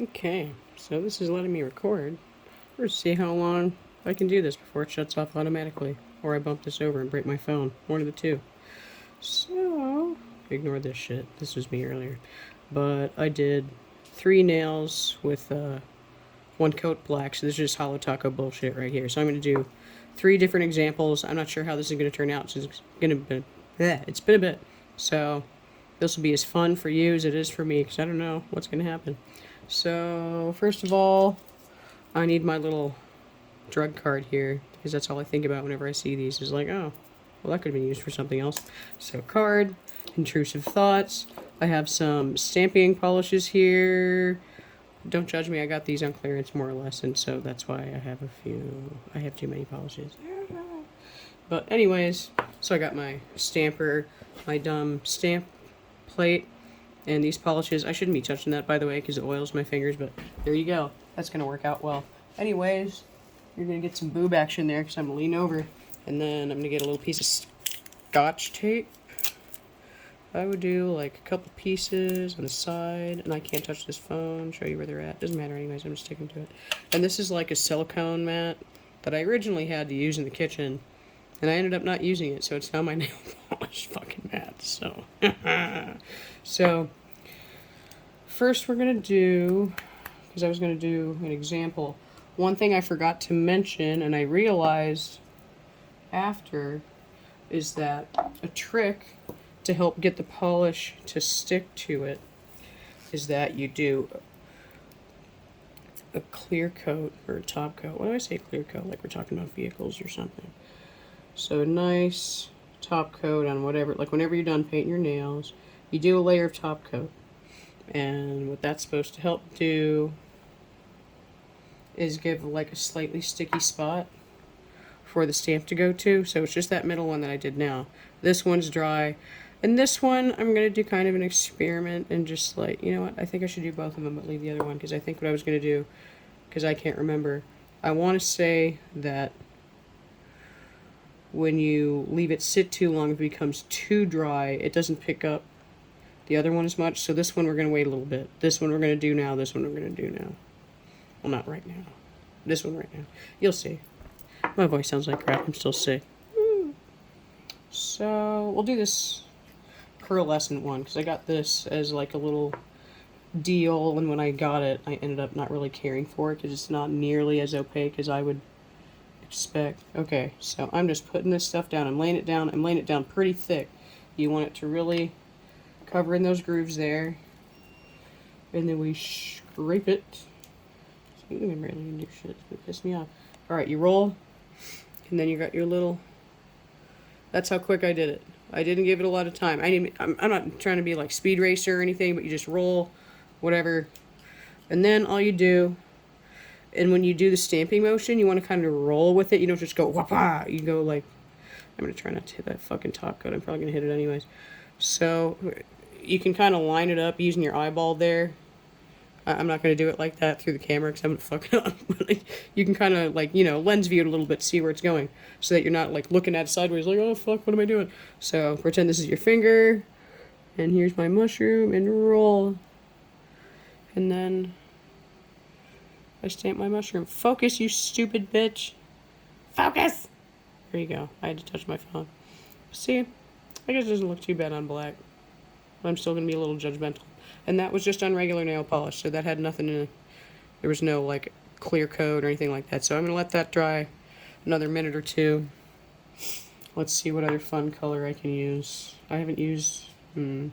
Okay, so this is letting me record. Let's see how long I can do this before it shuts off automatically. Or I bump this over and break my phone. One of the two. So, ignore this shit. This was me earlier. But I did 3 nails with one coat black. So this is just hollow taco bullshit right here. So I'm going to do 3 different examples. I'm not sure how this is going to turn out. So it's going to be, it's been a bit. So this will be as fun for you as it is for me because I don't know what's going to happen. So, first of all, I need my little drug card here because that's all I think about whenever I see these is like, oh, well, that could have been used for something else. So, card, intrusive thoughts. I have some stamping polishes here. Don't judge me, I got these on clearance more or less, and so that's why I have a few. I have too many polishes. But, anyways, so I got my stamper, my dumb stamp plate, and these polishes. I shouldn't be touching that, by the way, because it oils my fingers, but there you go. That's going to work out well. Anyways, you're going to get some boob action there because I'm going to lean over. And then I'm going to get a little piece of Scotch tape. I would do like a couple pieces on the side. And I can't touch this phone. Show you where they're at. Doesn't matter anyways. I'm just sticking to it. And this is like a silicone mat that I originally had to use in the kitchen. And I ended up not using it. So it's now my nail polish fucking mat. So, so first we're going to do, because I was going to do an example. One thing I forgot to mention, and I realized after, is that a trick to help get the polish to stick to it is that you do a clear coat or a top coat. Why do I say clear coat? Like we're talking about vehicles or something. So a nice top coat on whatever, like whenever you're done painting your nails, you do a layer of top coat. And what that's supposed to help do is give like a slightly sticky spot for the stamp to go to. So it's just that middle one that I did now. This one's dry. And this one, I'm going to do kind of an experiment and just like, you know what, I think I should do both of them but leave the other one because I think what I was going to do, because I can't remember, I want to say that when you leave it sit too long, if it becomes too dry, it doesn't pick up the other one as much. So this one we're going to wait a little bit. This one we're going to do now. This one we're going to do now. Well, not right now. This one right now. You'll see. My voice sounds like crap. I'm still sick. So we'll do this pearlescent one because I got this as like a little deal, and when I got it, I ended up not really caring for it because it's not nearly as opaque as I would expect. Okay, so I'm just putting this stuff down. I'm laying it down. I'm laying it down pretty thick. You want it to really cover in those grooves there, and then we scrape it. So you can barely do shit. It's gonna piss me off. All right, you roll, and then you got your little. That's how quick I did it. I didn't give it a lot of time. I'm not trying to be like Speed Racer or anything, but you just roll, whatever. And then all you do, and when you do the stamping motion, you want to kind of roll with it. You don't just go whapa. You go like, I'm going to try not to hit that fucking top coat. I'm probably going to hit it anyways. So you can kind of line it up using your eyeball there. I'm not going to do it like that through the camera because I'm going to fuck it up. But like, you can kind of like, lens view it a little bit, see where it's going. So that you're not like looking at it sideways like, oh fuck, what am I doing? So pretend this is your finger. And here's my mushroom and roll. And then I stamp my mushroom. Focus, you stupid bitch. Focus! There you go. I had to touch my phone. See? I guess it doesn't look too bad on black. But I'm still going to be a little judgmental. And that was just on regular nail polish, so that had nothing in it. There was no, like, clear coat or anything like that. So I'm going to let that dry another minute or two. Let's see what other fun color I can use. I haven't used... No,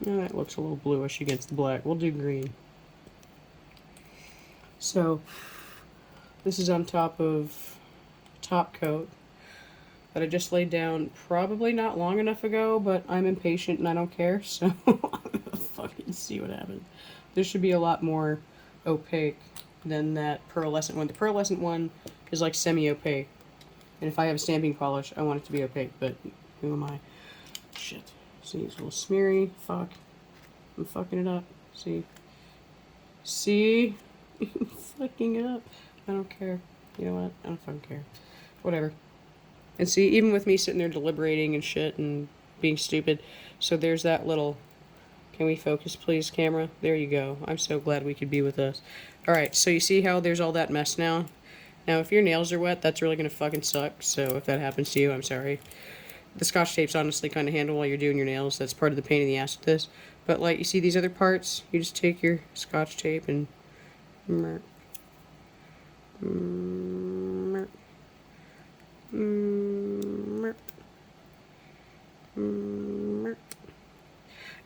that looks a little bluish against the black. We'll do green. So, this is on top of top coat that I just laid down probably not long enough ago, but I'm impatient and I don't care, so I'm gonna fucking see what happens. This should be a lot more opaque than that pearlescent one. The pearlescent one is like semi-opaque, and if I have a stamping polish, I want it to be opaque, but who am I? Shit. See, it's a little smeary. Fuck. I'm fucking it up. See? See? Fucking it up. I don't care. You know what? I don't fucking care. Whatever. And see, even with me sitting there deliberating and shit and being stupid, so there's that little Can we focus, please, camera? There you go. I'm so glad we could be with us. Alright, so you see how there's all that mess now? Now, if your nails are wet, that's really gonna fucking suck, so if that happens to you, I'm sorry. The Scotch tape's honestly kind of handy while you're doing your nails. That's part of the pain in the ass with this. But, like, you see these other parts? You just take your Scotch tape and... Merp. Merp. Merp. Merp.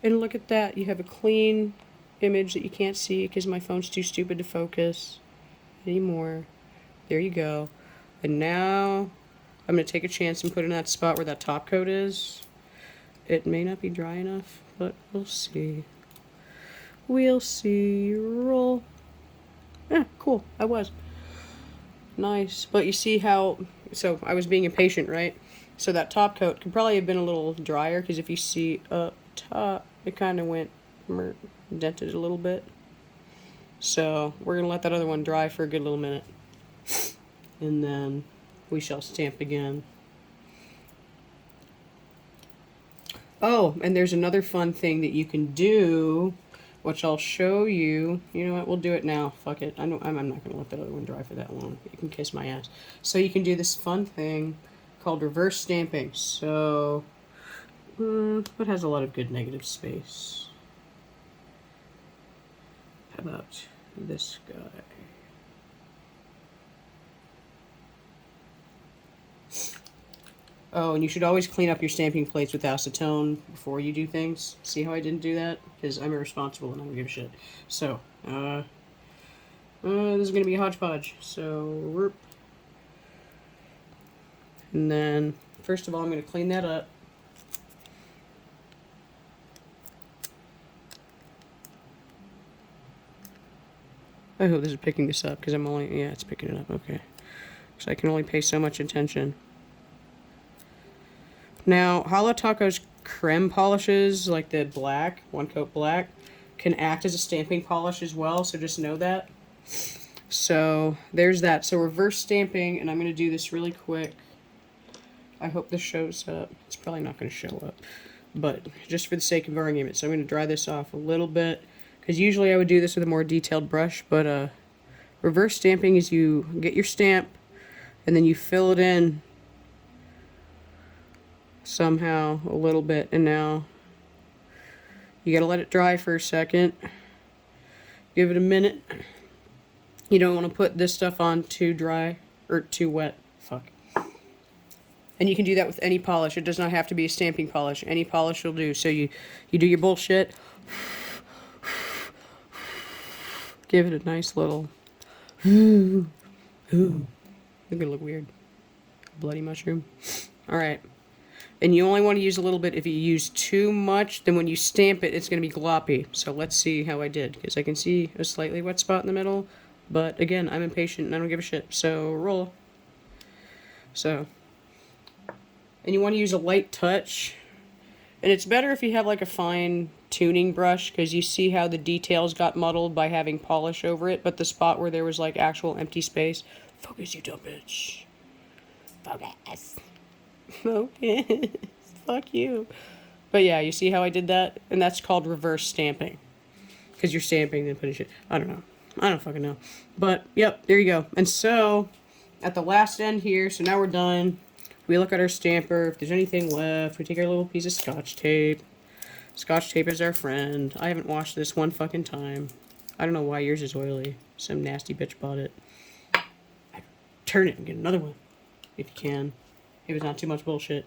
And look at that. You have a clean image that you can't see because my phone's too stupid to focus anymore. There you go. And now I'm going to take a chance and put it in that spot where that top coat is. It may not be dry enough, but we'll see. We'll see. Roll. Yeah, cool. I was. Nice. But you see how... So, I was being impatient, right? So that top coat could probably have been a little drier, because if you see up top, it kind of went... dented a little bit. So, we're going to let that other one dry for a good little minute. And then we shall stamp again. Oh, and there's another fun thing that you can do, which I'll show you. You know what? We'll do it now. Fuck it. I'm not going to let that other one dry for that long. You can kiss my ass. So you can do this fun thing called reverse stamping. So, it has a lot of good negative space. How about this guy? Oh, and you should always clean up your stamping plates with acetone before you do things. See how I didn't do that? Because I'm irresponsible and I don't give a shit. So, this is going to be a hodgepodge. So, and then, first of all, I'm going to clean that up. I hope this is picking this up, because I'm only, yeah, it's picking it up, okay. So I can only pay so much attention. Now, Holo Taco's creme polishes, like the black, one coat black, can act as a stamping polish as well, so just know that. So, there's that. So, reverse stamping, and I'm going to do this really quick. I hope this shows up. It's probably not going to show up, but just for the sake of argument. So, I'm going to dry this off a little bit, because usually I would do this with a more detailed brush, but reverse stamping is you get your stamp, and then you fill it in somehow a little bit, and now you gotta let it dry for a second. Give it a minute. You don't want to put this stuff on too dry or too wet. Fuck. And you can do that with any polish. It does not have to be a stamping polish. Any polish will do. So you do your bullshit. Give it a nice little. Ooh. It's gonna look weird. Bloody mushroom. All right. And you only want to use a little bit. If you use too much, then when you stamp it, it's going to be gloppy. So let's see how I did. Because I can see a slightly wet spot in the middle. But again, I'm impatient and I don't give a shit. So roll. So. And you want to use a light touch. And it's better if you have like a fine tuning brush. Because you see how the details got muddled by having polish over it. But the spot where there was like actual empty space. Focus, you dumb bitch. Focus. Focus. Fuck you. But yeah, you see how I did that? And that's called reverse stamping. Because you're stamping and putting shit. I don't know. I don't fucking know. But, yep, there you go. And so, at the last end here, so now we're done. We look at our stamper. If there's anything left, we take our little piece of Scotch tape. Scotch tape is our friend. I haven't washed this one fucking time. I don't know why yours is oily. Some nasty bitch bought it. Turn it and get another one. If you can. If it's not too much bullshit.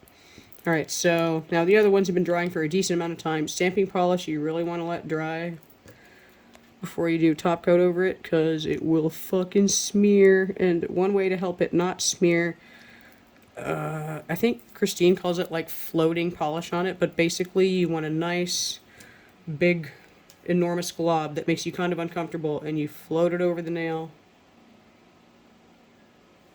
Alright, so now the other ones have been drying for a decent amount of time. Stamping polish you really want to let dry before you do top coat over it, because it will fucking smear. And one way to help it not smear, I think Christine calls it like floating polish on it, but basically you want a nice, big, enormous glob that makes you kind of uncomfortable, and you float it over the nail.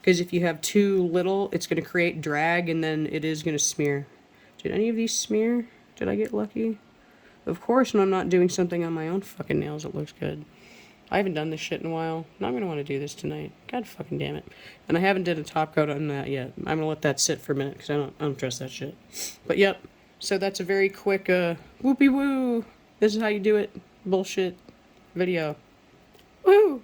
Because if you have too little, it's going to create drag, and then it is going to smear. Did any of these smear? Did I get lucky? Of course, when I'm not doing something on my own fucking nails, it looks good. I haven't done this shit in a while. Now I'm going to want to do this tonight. God fucking damn it. And I haven't did a top coat on that yet. I'm going to let that sit for a minute, because I don't trust that shit. But yep. So that's a very quick, whoopee-woo This is how you do it. Bullshit video. Woo!